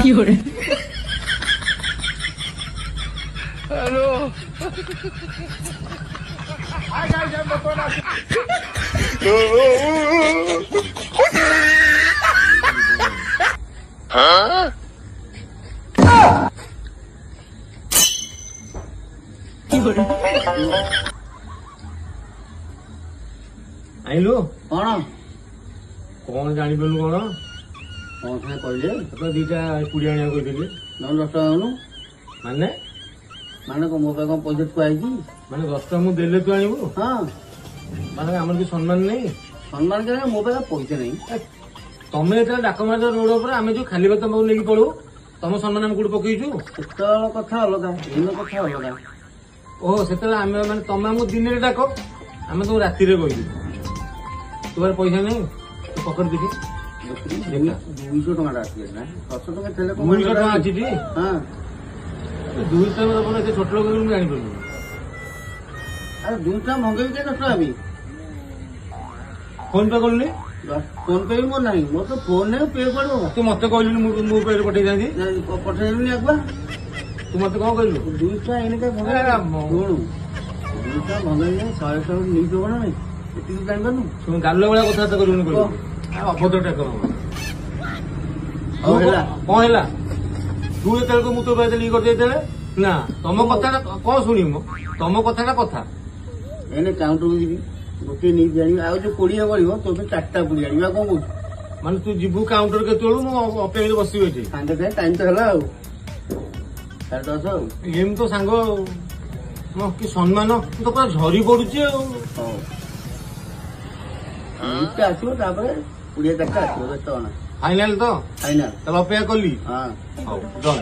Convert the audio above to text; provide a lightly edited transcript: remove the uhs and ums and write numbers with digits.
hello आइलु कौन कौन जानिपलु कौन कौन थे कहले तो दीटा पुड़ी आनिया कहली नौ 10 टका आनु माने माने को मो पे कौन पैसा थुआई माने 10 टका मु देले तू आनिबु हाँ माने हमर की सम्मान नहीं सम्मान के मो पे पैसा नहीं तमे एटा डाकमार रोड ऊपर आमे जो खाली बात मो लेकी पळू तम सम्मान हम गुड पकईचु तो कथा अलगा इन कथा अलगा ओ सेतले आमे माने तमे हमु दिन रे डाको आमे तो राति रे कहली तुमार पैसा नहीं तू पकड़ देखी 200 टका आसी ना 700 टका थेले को 200 टका अछि टी हां 200 टका बोले के छोट लोग को जानि पड़ू अरे 200 मंगे के न अभी फोन पे करली फोन पे मो नहीं मो तो फोन ने पे करो तू मते कहली मु पे पठे जांदी पठेलनी एकबा तू मते कोन कहलु 200 इने के मंगे सुनु 200 मंगे 100 नी जो ना नहीं एती जान बनू तुम गाल्लो वाला कथा तो करूनी कहलु अभद्र टाकर कौन है तू ये को मुझे पैदल ये करते ना तुम कथा कौन शुणी तुम कथा कथा एने काउंटर को जी गोटे नहीं जानी आ जो कोड़िया गलियो तो पे 4टा पुड़ी आनी कौन कहू माने तू जीवु काउंटर के तोलू मु अपेक्षा बसी बैठी सांगे से टाइम तो हला आउ 10:30 एम तो सांग मो कि सम्मान तो पूरा झरी पड़ुची हां इते आसो तापर पुड़िया 4टा आसो 10 टका फाइनल तो फाइनल तब अपेक्षा कली हां हौ डन